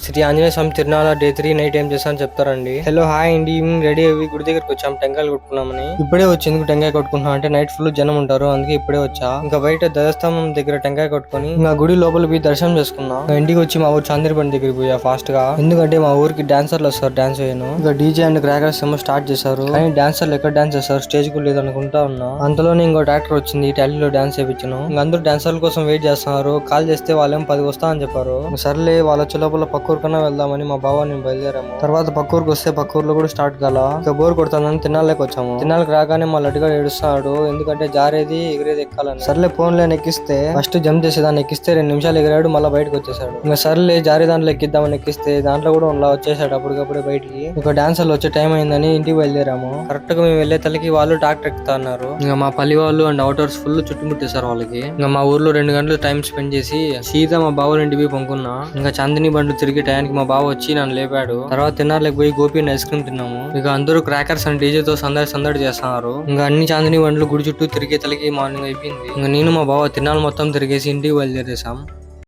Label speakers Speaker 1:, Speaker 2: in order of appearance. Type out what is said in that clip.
Speaker 1: శ్రీ ఆంజనేయ స్వామి తిరునాళ day 3 night ఏం చేస్తామని చెప్తారండి. హలో హాయ్ అండి, ఈవినింగ్ రెడీ అయ్యి గుడి దగ్గరికి వచ్చాం టెంకాయలు కొట్టుకున్నామని. ఇప్పుడే వచ్చేందుకు టెంకాయ కొట్టుకుంటున్నాం అంటే నైట్ ఫుల్ జనం ఉంటారు, అందుకే ఇప్పుడే వచ్చా. ఇంకా బయట ధ్వజస్తంభం దగ్గర టెంకాయ కొట్టుకుని ఇంకా గుడి లోపల పోయి దర్శనం చేసుకున్నాం. ఇంటికి వచ్చి మా ఊరు చాంద్రిబండి దగ్గరికి పోయా ఫాస్ట్ గా, ఎందుకంటే మా ఊరికి డాన్సర్లు వస్తారు డాన్స్ వేయను. ఇంకా డీజే అండ్ క్రాకర్స్ ఏమో స్టార్ట్ చేశారు, కానీ డాన్సర్లు ఎక్కడ డాన్స్ చేస్తారు, స్టేజ్ కు లేదు అనుకుంటా ఉన్నా. అంతలోనే ఇంకో ట్రాక్టర్ వచ్చింది, టాలీలో డాన్స్ చేయించాను. ఇంకా అందరూ డాన్సర్ల కోసం వెయిట్ చేస్తున్నారు. కాల్ చేస్తే వాళ్ళేం 10 వస్తా అని చెప్పారు. సర్లే వాళ్ళ వచ్చే లోపల పక్కూరు కన్నా వెళ్దామని మా బావ నేను బయలుదేరాము. తర్వాత పక్కూరుకి వస్తే పక్కూరులో కూడా స్టార్ట్ కాల. ఇంకా బోర్ కొడుతుందని తిన్నాళ్ళకి వచ్చాము. తిన్నాళ్ళకి రాగానే మా లడ్డుగా ఏడుస్తున్నాడు, ఎందుకంటే జారేది ఎగిరేది ఎక్కాలని. సర్లే ఫోన్ లేని ఎక్కిస్తే ఫస్ట్ జంప్ చేసేదాన్ని ఎక్కిస్తే 2 నిమిషాలు ఎగిరాడు, మళ్ళీ బయటకు వచ్చేసాడు. ఇంకా సర్లే జారే దాంట్లో ఎక్కిద్దామని ఎక్కిస్తే దాంట్లో కూడా ఇలా వచ్చేసాడు అప్పటికప్పుడే బయటికి. ఇంకా డాన్సర్లు వచ్చే టైం అయిందని ఇంటికి బయలుదేరాము. కరెక్ట్ గా మేము వెళ్లే తలకి వాళ్ళు ట్రాక్టర్ ఎక్కుతా అన్నారు. ఇంకా మా పల్లి వాళ్ళు అండ్ అవుటర్స్ ఫుల్ చుట్టుముట్టేశారు వాళ్ళకి. ఇంకా మా ఊర్లో 2 గంటలు టైం స్పెండ్ చేసి సీదా మా బావ ఇంటికి పంపుకున్నా. ఇంకా చాందిని బండ్లు తిరిగే టయానికి మా బావ వచ్చి నన్ను లేపాడు. తర్వాత తిన్నారులేక పోయి గోపి ఐస్ క్రీమ్ తిన్నాము. ఇక అందరూ క్రాకర్స్ అండ్ డీజే తో సందడి చేస్తున్నారు. ఇంకా అన్ని చాందిని బండ్లు గుడి చుట్టూ తిరిగే తలకి మార్నింగ్ అయిపోయింది. ఇంకా నేను మా బావ తిన్నాళ్ళు మొత్తం తిరిగేసి ఇంటికి బయలుదేరేసాం.